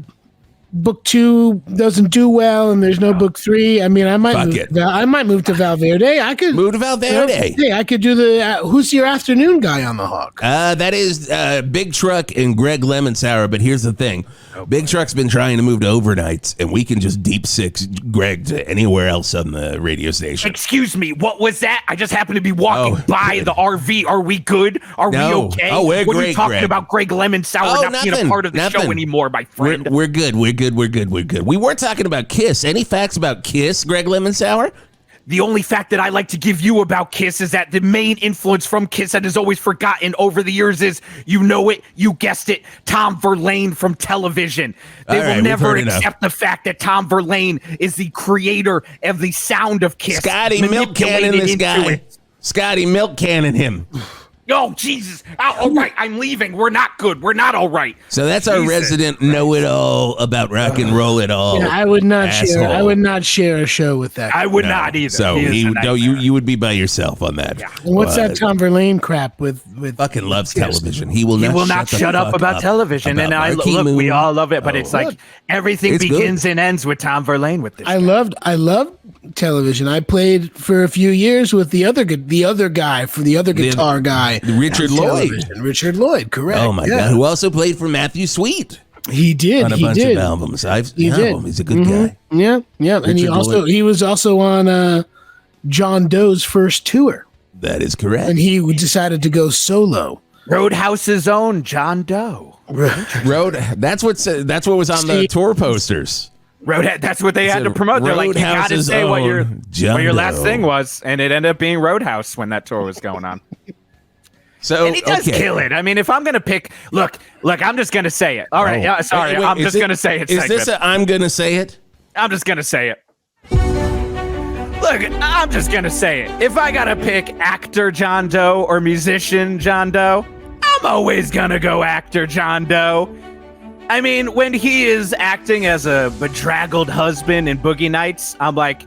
book 2 doesn't do well and there's no book 3, I mean, I might move to Valverde. I could move to Valverde. Hey, I could do the who's your afternoon guy on the Hawk? That is Big Truck and Greg Lemonsauer. But here's the thing: Big Truck's been trying to move to overnights, and we can just deep six Greg to anywhere else on the radio station. Excuse me, what was that? I just happened to be walking by the RV. Are we good? Are we okay? Oh, we're what great, are you talking Greg. about Greg Lemonsauer not being a part of the show anymore, my friend? We're good. We're good. We weren't talking about Kiss. Any facts about Kiss, Greg Lemonsauer? The only fact that I like to give you about Kiss is that the main influence from Kiss that is always forgotten over the years is, you know it, you guessed it, Tom Verlaine from television. They will never accept the fact that Tom Verlaine is the creator of the sound of Kiss. Scotty Milk Cannon this guy. Scotty Milk Cannon him. Oh, Jesus. Oh, all right, I'm leaving. We're not good. We're not all right. So that's our resident know-it-all about rock and roll at all. Yeah, I would not share a show with that. I would not either. So you would be by yourself on that. Yeah. And what's that Tom Verlaine crap with fucking loves television. He will not shut up about television. And we all love it, but it's like everything begins and ends with Tom Verlaine with this. I loved television. I played for a few years with the other guitar guy. Richard Lloyd, correct. Oh my God, who also played for Matthew Sweet. He did. On a bunch of albums. He's a good guy. Yeah. And he was also on John Doe's first tour. That is correct. And he decided to go solo. Roadhouse's own John Doe. That's what was on the tour posters. That's what they had to promote. They're like, you got to say what your last thing was, and it ended up being Roadhouse when that tour was going on. And he does kill it. I mean, if I'm gonna pick, look, I'm just gonna say it. All right, I'm just gonna say it. Is this I'm gonna say it? I'm just gonna say it. Look, I'm just gonna say it. If I gotta pick actor John Doe or musician John Doe, I'm always gonna go actor John Doe. I mean, when he is acting as a bedraggled husband in Boogie Nights, I'm like,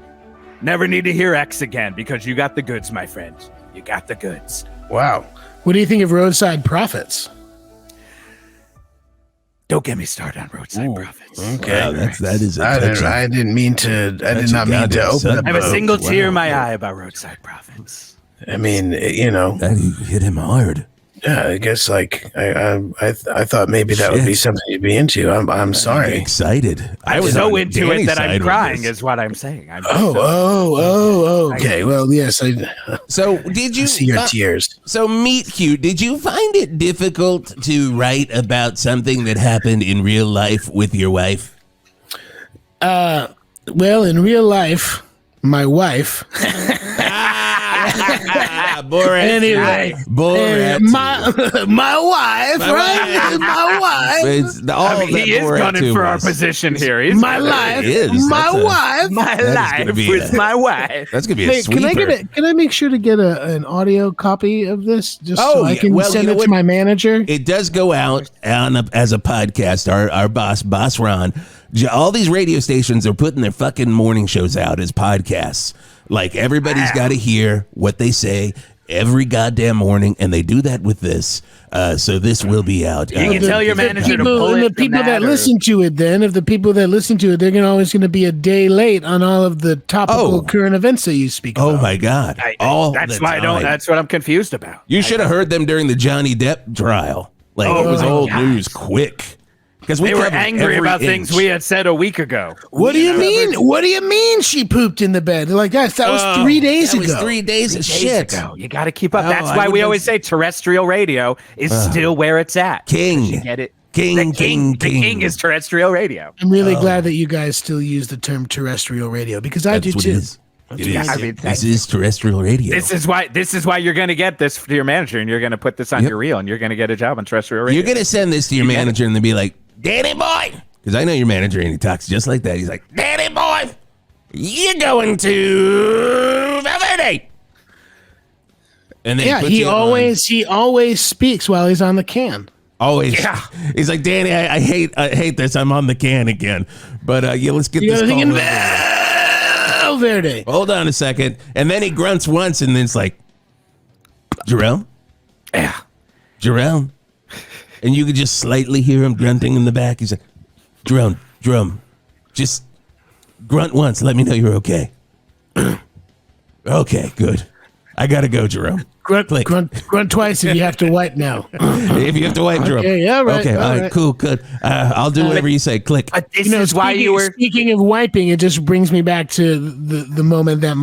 never need to hear X again because you got the goods, my friend. You got the goods. Wow. What do you think of Roadside Prophets? Don't get me started on Roadside Prophets. Okay, wow, that is. I didn't mean to. I did not mean to open. I have a single tear in my eye about Roadside Prophets. I mean, that hit him hard. Yeah, I guess I thought maybe that would be something you'd be into. I'm sorry. I'm excited. I was so into it that I'm crying. Is what I'm saying. Okay. Well, yes. So did you see your tears? So meet cute. Did you find it difficult to write about something that happened in real life with your wife? Well, in real life, my wife. Borat. Anyway, Borat. my wife, right? My wife. He is gunning for our position here. He's My life, my wife, my life with my wife. That's gonna be a sweeper. Can I make sure to get an audio copy of this just so I can send it to my manager? It does go out as a podcast. Our boss Ron. All these radio stations are putting their fucking morning shows out as podcasts. Like everybody's got to hear what they say every goddamn morning, and they do that with this. So this will be out. You can tell your manager to pull it. The people that listen to it, then, if the people that listen to it, they're always going to be a day late on all of the topical current events that you speak about. Oh my God! That's why I don't. That's what I'm confused about. You should have heard them during the Johnny Depp trial. Like it was old news, quick. Because they were angry about things we had said a week ago. What do you mean? What do you mean she pooped in the bed? They're like, guys, that was 3 days ago. 3 days of shit. You got to keep up. That's why we always say terrestrial radio is still where it's at. King. You get it? King. The king is terrestrial radio. I'm really glad that you guys still use the term terrestrial radio because I do too. This is terrestrial radio. This is why you're going to get this to your manager, and you're going to put this on your reel, and you're going to get a job on terrestrial radio. You're going to send this to your manager, and they'll be like, Danny boy, because I know your manager, and he talks just like that. He's like, Danny boy, you're going to Valverde. And then he always speaks while he's on the can. Always. Yeah. He's like, Danny, I hate this. I'm on the can again. But let's get this call. Valverde. Hold on a second. And then he grunts once, and then it's like, Jerome? Yeah. Jerome? And you could just slightly hear him grunting in the back. He's like, Jerome, just grunt once. Let me know you're okay. Okay, good. I got to go, Jerome. Grunt twice if you have to wipe now. If you have to wipe, Jerome. Okay, yeah, right. Okay, all right, cool, good. I'll do whatever you say. Click. This is why you were... Speaking of wiping, it just brings me back to the moment that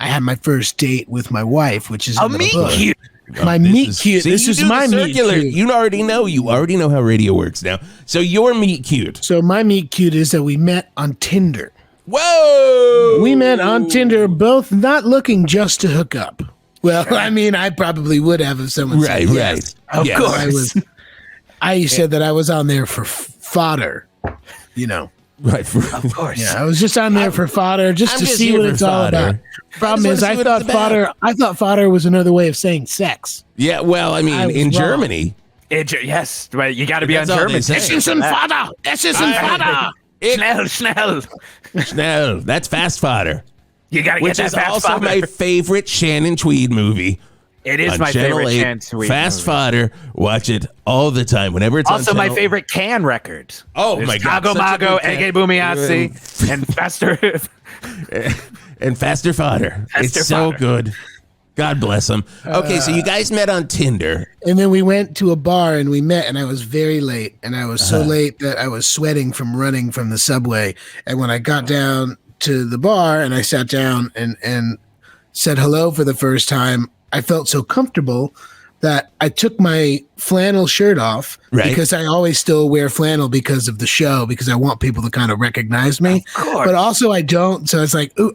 I had my first date with my wife, which is a meet cute. My meet cute. This is my meet cute. You already know how radio works now. So your meet cute. So my meet cute is that we met on Tinder. Whoa! We met on Tinder, both not looking just to hook up. Well, I mean, I probably would have if someone said yes. Of course. I said that I was on there for fodder, Right, of course. Yeah, I was just on there for fodder, just to see what it's all about. Problem is, I thought fodder was another way of saying sex. Yeah, well, I mean, in Germany. Yes, well, you got to be on German. This isn't fodder. This isn't fodder. Schnell. That's fast fodder. You got to get that fast fodder. Which is also my favorite Shannon Tweed movie. It is my favorite Shannon Tweed Fast Fodder. Watch it all the time. Whenever it's also my favorite Can record. Oh my God! Tago Mago, Ege Bumiatsi, and Faster and Faster Fodder. It's so good. God bless them. Okay, so you guys met on Tinder. And then we went to a bar and we met, and I was very late. And I was so late that I was sweating from running from the subway. And when I got down to the bar and I sat down and said hello for the first time, I felt so comfortable that I took my flannel shirt off because I always still wear flannel because of the show, because I want people to kind of recognize me. But also I don't. So it's like, ooh,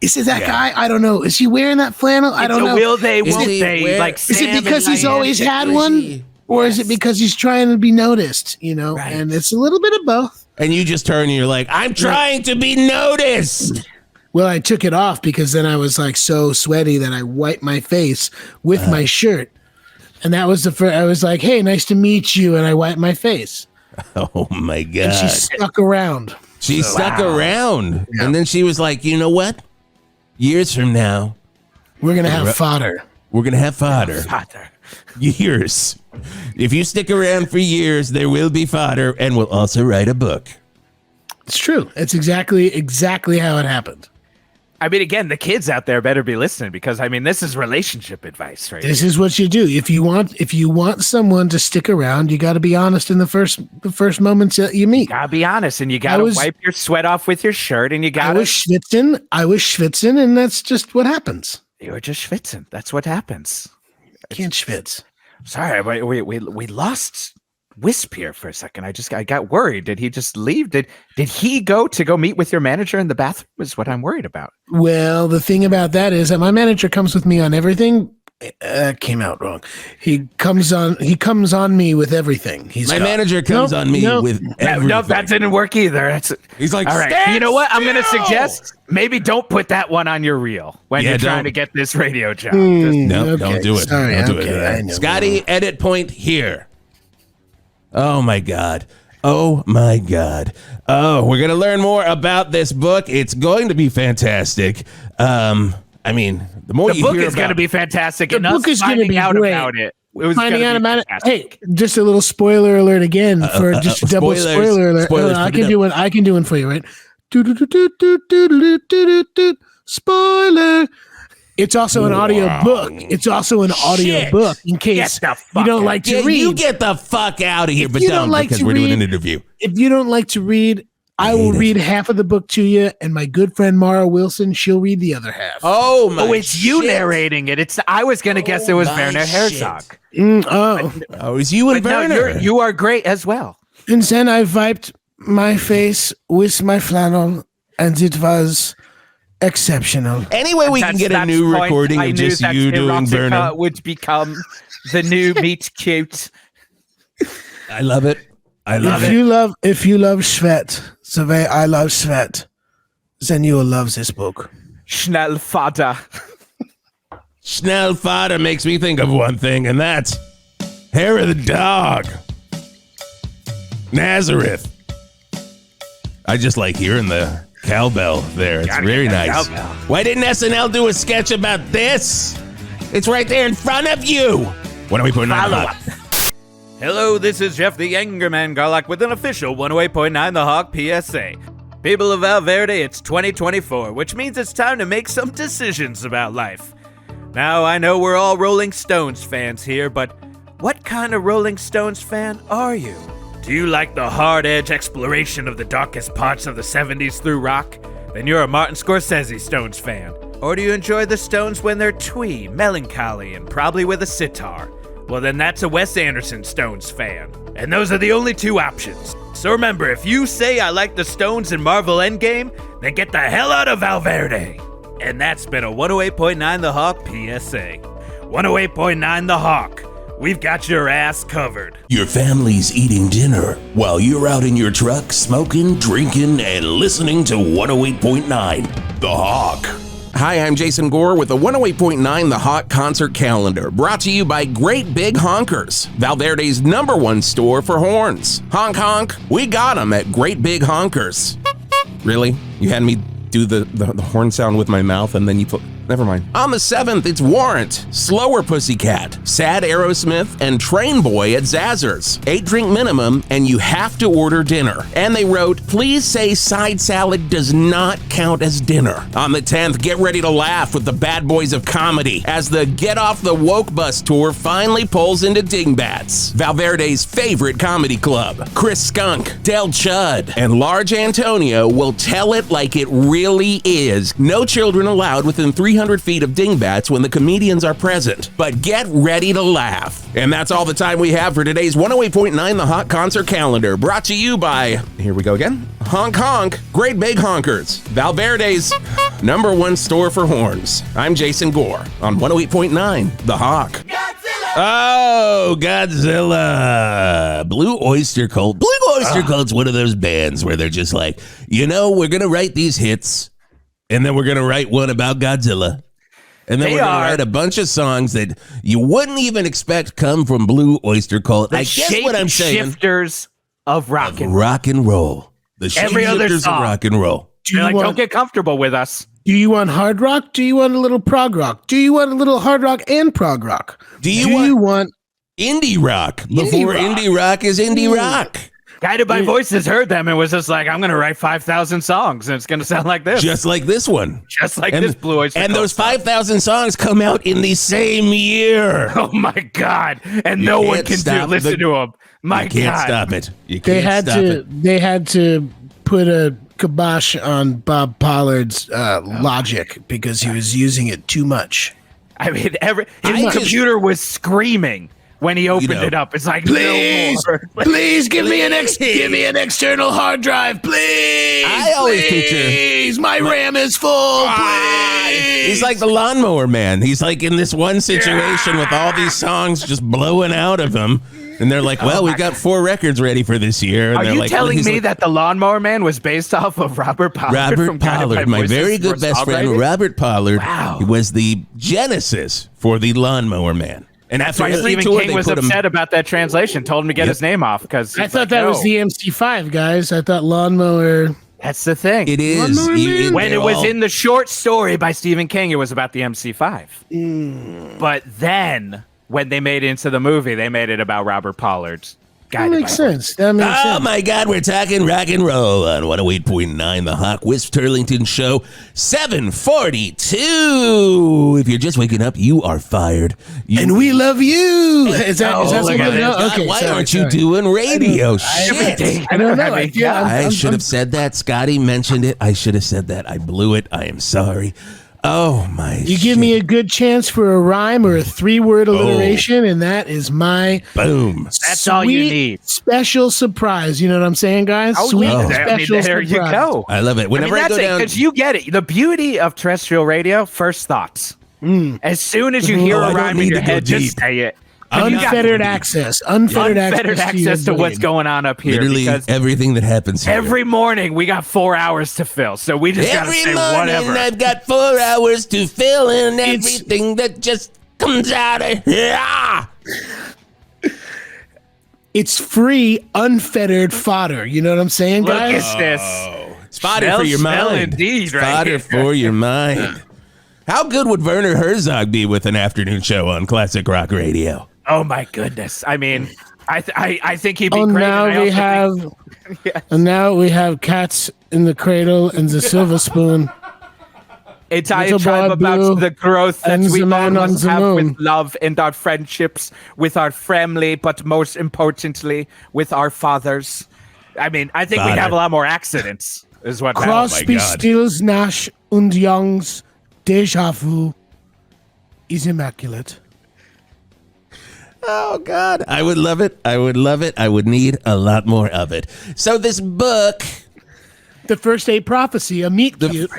is it that guy? I don't know. Is he wearing that flannel? I don't know. Will they? Won't they? Like, is it because he's always had one? Or is it because he's trying to be noticed, Right. And it's a little bit of both. And you just turn and you're like, I'm trying to be noticed. Well, I took it off because then I was like so sweaty that I wiped my face with my shirt. And that was the first, I was like, hey, nice to meet you. And I wiped my face. Oh my God. And she stuck around. She stuck around. Yeah. And then she was like, you know what? Years from now, we're going to have fodder. We're going to have fodder. Years. If you stick around for years, there will be fodder, and we'll also write a book. It's true. It's exactly how it happened. I mean, again, the kids out there better be listening because, I mean, this is relationship advice, right? This is what you do. If you want someone to stick around, you got to be honest in the first moments that you meet. You got to be honest, and you got to wipe your sweat off with your shirt, and you got to... I was schwitzing, and that's just what happens. You were just schwitzing. That's what happens. Can't schwitz. Sorry, we lost wisp here for a second. I got worried. Did he just leave? Did he go meet with your manager in the bathroom? Is what I'm worried about. Well, the thing about that is that my manager comes with me on everything. Came out wrong. He comes on me with everything. My manager comes on me with everything. No, that didn't work either. He's like, all right. You know what? I'm going to suggest maybe don't put that one on your reel when you're trying to get this radio job. Don't do it. Sorry, don't do it. Scotty, edit point here. Oh my God. Oh my God. Oh, we're going to learn more about this book. It's going to be fantastic. I mean, the more you hear about the book is going to be fantastic. The book is going to be out great. About it. It was finding out about it. Hey, just a little spoiler alert again for just a double spoiler alert. I can do one for you, right? Spoiler. It's also an audio book. It's also an audio book in case you don't like to read. You get the fuck out of here, but don't because we're doing an interview. If you don't like to read, I will read half of the book to you, and my good friend Mara Wilson, she'll read the other half. It's you narrating it. I was going to guess it was Werner Herzog. It's you and Werner. No, you are great as well. And then I wiped my face with my flannel, and it was exceptional. Anyway, we can get a new recording of just you doing Werner. Would become the new meet cute. I love it. If you love Svet, the way I love Svet, then you will love this book. Schnellvater. Schnellvater makes me think of one thing, and that's Hair of the Dog. Nazareth. I just like hearing the cowbell there. It's very nice. Cowbell. Why didn't SNL do a sketch about this? It's right there in front of you. What are we putting on up? Hello, this is Jeff the Angerman Garlock with an official 108.9 The Hawk PSA. People of Valverde, it's 2024, which means it's time to make some decisions about life. Now, I know we're all Rolling Stones fans here, but what kind of Rolling Stones fan are you? Do you like the hard-edge exploration of the darkest parts of the 70s through rock? Then you're a Martin Scorsese Stones fan. Or do you enjoy the Stones when they're twee, melancholy, and probably with a sitar? Well, then that's a Wes Anderson Stones fan. And those are the only two options. So remember, if you say I like the Stones in Marvel Endgame, then get the hell out of Valverde. And that's been a 108.9 The Hawk PSA. 108.9 The Hawk. We've got your ass covered. Your family's eating dinner while you're out in your truck smoking, drinking, and listening to 108.9 The Hawk. Hi, I'm Jason Gore with the 108.9 The Hawk Concert Calendar, brought to you by Great Big Honkers, Valverde's #1 store for horns. Honk honk, we got them at Great Big Honkers. Really? You had me do the horn sound with my mouth and then you put... Never mind. On the 7th, it's Warrant, Slower Pussycat, Sad Aerosmith, and Train Boy at Zazzers. 8-drink minimum, and you have to order dinner. And they wrote, please say side salad does not count as dinner. On the 10th, get ready to laugh with the bad boys of comedy as the Get Off the Woke Bus tour finally pulls into Dingbats, Valverde's favorite comedy club. Chris Skunk, Del Chud, and Large Antonio will tell it like it really is. No children allowed within 300 feet of Dingbats when the comedians are present. But get ready to laugh. And that's all the time we have for today's 108.9 The Hawk Concert Calendar, brought to you by, here we go again, Honk Honk, Great Big Honkers, Valverde's #1 store for horns. I'm Jason Gore on 108.9 The Hawk. Godzilla! Oh, Godzilla. Blue Oyster Cult. Blue Oyster Cult's one of those bands where they're just like, we're going to write these hits. And then we're going to write one about Godzilla. And then we're going to write a bunch of songs that you wouldn't even expect come from Blue Oyster Cult. I guess what I'm saying. Shifters of rock and roll. The shifters of rock and roll. Don't get comfortable with us. Do you want hard rock? Do you want a little prog rock? Do you want a little hard rock and prog rock? Do you want indie rock before indie rock is indie rock? Guided by Voices heard them and was just like, I'm going to write 5,000 songs and it's going to sound like this. Just like this one. Just like this Blue Oyster And those 5,000 songs come out in the same year. Oh my God. And no one can listen to them. My God. You can't stop it. You can't stop it. They had to put a kibosh on Bob Pollard's Logic because he was using it too much. I mean, his computer was screaming when he opened it up. It's like, please, no more. please give me an external hard drive, please. I always picture my RAM is full. Please. He's like the lawnmower man. He's like in this one situation with all these songs just blowing out of him. And they're like, well, we got 4 records ready for this year. And Are they're you like, telling me that the Lawnmower Man was based off of Robert Pollard? Robert Pollard, my very good best friend, Robert Pollard, was the genesis for the Lawnmower Man. And after every Stephen tour, King was upset about that translation, told him to get his name off. Because I thought that was the MC5, guys. I thought Lawnmower... That's the thing. It is. When it was in the short story by Stephen King, it was about the MC5. But then... when they made it into the movie, they made it about Robert Pollard. That makes sense. That makes sense. Oh, my God. We're talking rock and roll on 108.9, The Hawk Wisp Turlington Show, 7:42. If you're just waking up, you are fired. And we love you. Is that something? Okay, why aren't you doing radio? Shit. I don't know. I should have said that. Scotty mentioned it. I should have said that. I blew it. I am sorry. Oh, my You give me a good chance for a rhyme or a 3-word alliteration, and that is my boom. That's all you need. Special surprise. You know what I'm saying, guys? Special surprise. You go. I love it. Whenever I go down, because you get it. The beauty of terrestrial radio, first thoughts. As soon as you hear a rhyme in your head, just say it. Unfettered access. Unfettered access to what's going on up here. Literally everything that happens here. Every morning we got 4 hours to fill, so we just gotta say whatever. I've got 4 hours to fill in everything that just comes out of here. It's free, unfettered fodder. You know what I'm saying, guys? Look at this. It's fodder for your mind. Indeed, right fodder here. for your mind. How good would Werner Herzog be with an afternoon show on Classic Rock Radio? Oh my goodness! I mean, I think he'd be great. And now we have Cats in the Cradle and the Silver Spoon. A diatribe about the growth that we all must have with love and our friendships, with our family, but most importantly, with our fathers. I mean, I think we'd have a lot more accidents, is what Crosby, Stills, Nash und Young's Deja Vu is immaculate. Oh, God. I would love it. I would love it. I would need a lot more of it. So this book... The First Aid Prophecy, a meet cute.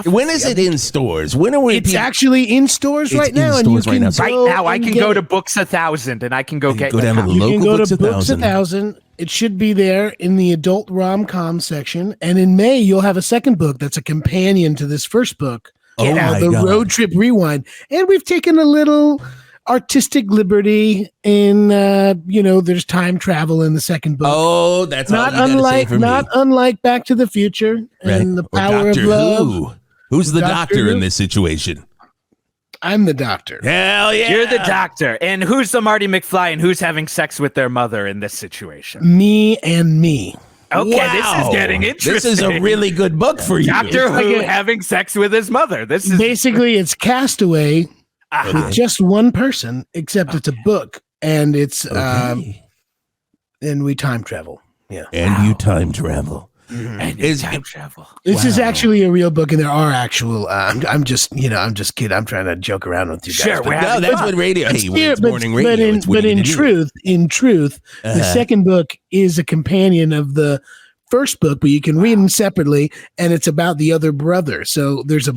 When is it in stores? When are we? It's actually in stores right now. Right now, I can go to Books 1000 and I can go get it. You can go to Books 1000. It should be there in the adult rom-com section. And in May, you'll have a second book that's a companion to this first book. The Road Trip Rewind. And we've taken a little artistic liberty in there's time travel in the second book. Oh, that's not unlike Back to the Future and the Power of Love. Who's the doctor in this situation? I'm the doctor. Hell yeah. You're the doctor. And who's the Marty McFly and who's having sex with their mother in this situation? Me and me. Okay, This is getting interesting. This is a really good book for you. Doctor Who having sex with his mother. This is basically it's Castaway. With just one person, except it's a book, and it's and we time travel. Yeah, and you time travel. Mm-hmm. And you time travel. This is actually a real book, and there are actual. I'm just kidding. I'm trying to joke around with you guys. Sure, that's what radio. It's morning radio. But in truth, the second book is a companion of the first book, but you can read them separately, and it's about the other brother. So there's a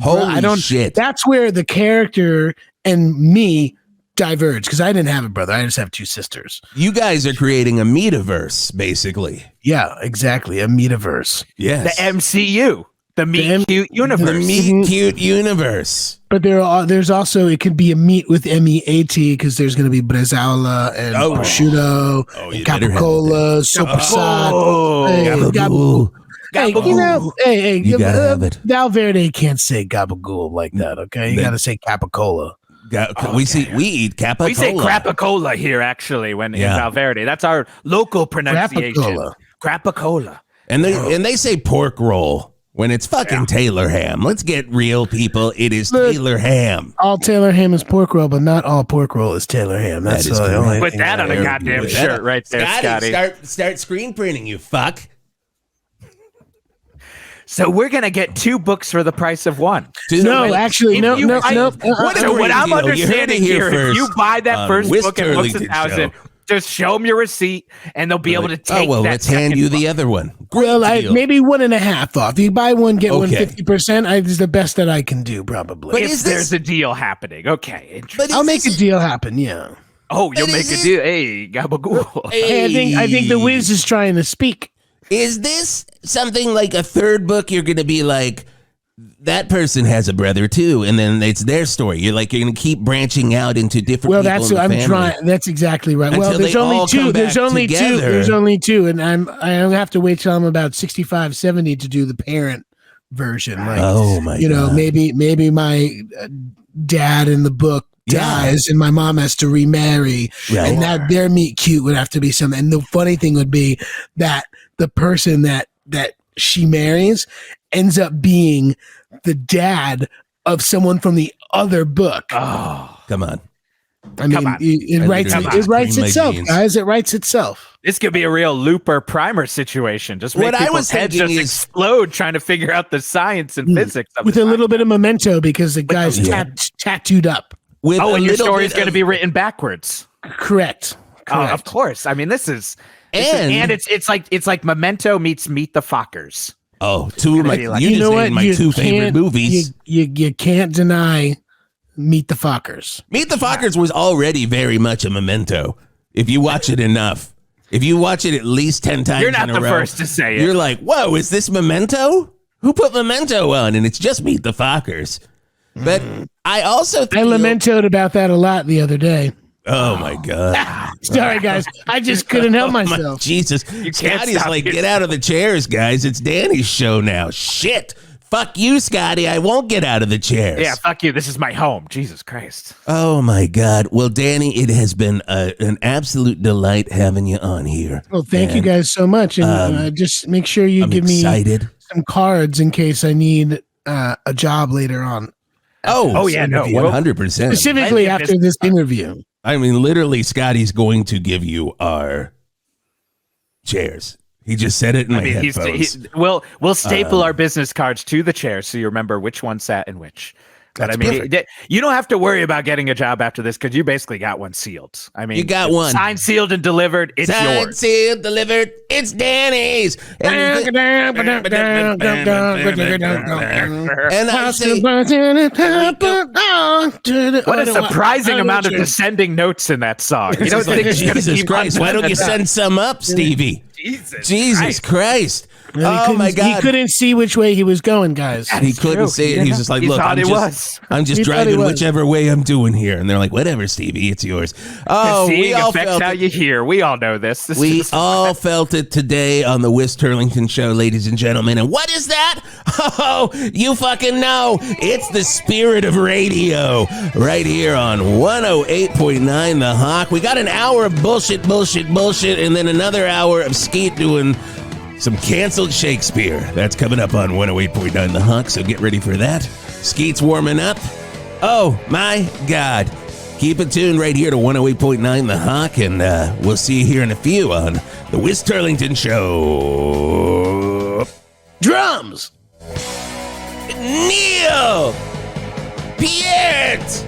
shit. That's where the character and me diverge, because I didn't have a brother. I just have 2 sisters. You guys are creating a metaverse, basically. Yeah, exactly. A metaverse. Yes. The MCU. The Meet Cute Universe. The Meet Cute Universe. But there's also, it could be a meat with MEAT, because there's going to be bresaola and prosciutto, and capicola, soprasad. Gabagool. Hey, you gotta have it. Valverde can't say gabagool like that, okay? You got to say capicola. We eat capicola. We say crapicola here, actually, in Valverde. That's our local pronunciation. Crapicola. And they say pork roll when it's fucking Taylor ham. Let's get real, people. It is Taylor ham. All Taylor ham is pork roll, but not all pork roll is Taylor ham. That's the only thing. Put that on a goddamn shirt right there, Scotty. Start screen printing, you fuck. So we're gonna get 2 books for the price of 1. No, actually, no. What I'm understanding here, if you buy that first book at Books $1,000, just show them your receipt, and they'll be able to take. Let's hand you the other one. Maybe 1.5 off. You buy one, get one 50%. Is the best that I can do, probably. But if there's a deal happening, okay. I'll make a deal happen. Yeah. Oh, you'll make a deal. Hey, gabagool. Hey, I think the Wiz is trying to speak. Is this something like a third book? You're going to be like, that person has a brother too, and then it's their story. You're going to keep branching out into different. Well, that's what I'm trying. That's exactly right. Well, there's only 2. There's only 2. There's only 2, and I have to wait till I'm about 65, 70 to do the parent version. Like, oh my! God. Maybe my dad in the book dies, and my mom has to remarry, and that their meet cute would have to be something. And the funny thing would be that the person that she marries ends up being the dad of someone from the other book. Oh, come on. I mean, it writes itself, guys. It writes itself. This could be a real Looper Primer situation. Just make people's heads just explode trying to figure out the science and physics of with a little bit of Memento, because the guy's tattooed up. And your story is going to be written backwards. Correct. Of course. I mean, it's like Memento meets Meet the Fockers. Oh, 2 of my my 2 favorite movies. You can't deny Meet the Fockers. Meet the Fockers was already very much a Memento. If you watch it enough, if you watch it at least 10 times, you're not the first to say it. You're like, whoa, is this Memento? Who put Memento on? And it's just Meet the Fockers. But I also I lamented about that a lot the other day. Oh my God. Sorry, guys. I just couldn't help myself. Jesus. Scotty's like, get out of the chairs, guys. It's Danny's show now. Shit. Fuck you, Scotty. I won't get out of the chairs. Yeah, fuck you. This is my home. Jesus Christ. Oh my God. Well, Danny, it has been an absolute delight having you on here. Well, thank you guys so much. And just make sure you give me some cards in case I need a job later on. Oh yeah, no, 100%. Specifically after this interview. I mean, literally, Scotty's going to give you our chairs. He just said it in my headphones. We'll staple our business cards to the chairs so you remember which one sat in which. But I mean, you don't have to worry about getting a job after this because you basically got one sealed. I mean, you got one signed, sealed, and delivered. It's yours. Signed, sealed, delivered. It's Danny's. And I say, what a surprising amount of descending notes in that song. You don't think Jesus Christ? Why don't you send some up, Stevie? Jesus Christ. Oh my God. He couldn't see which way he was going, guys. He couldn't see it. He's just like, look, I'm just driving whichever way I'm doing here. And they're like, whatever, Stevie, it's yours. Oh, we all felt how you hear. We all know this. We all felt it today on the Wis Turlington Show, ladies and gentlemen. And what is that? Oh, you fucking know. It's the spirit of radio right here on 108.9 The Hawk. We got an hour of bullshit, and then another hour of Skeet doing some canceled Shakespeare. That's coming up on 108.9 The Hawk, so get ready for that. Skeet's warming up. Oh, my God. Keep it tuned right here to 108.9 The Hawk, and we'll see you here in a few on the Wis Turlington Show. Drums! Neil! Piet!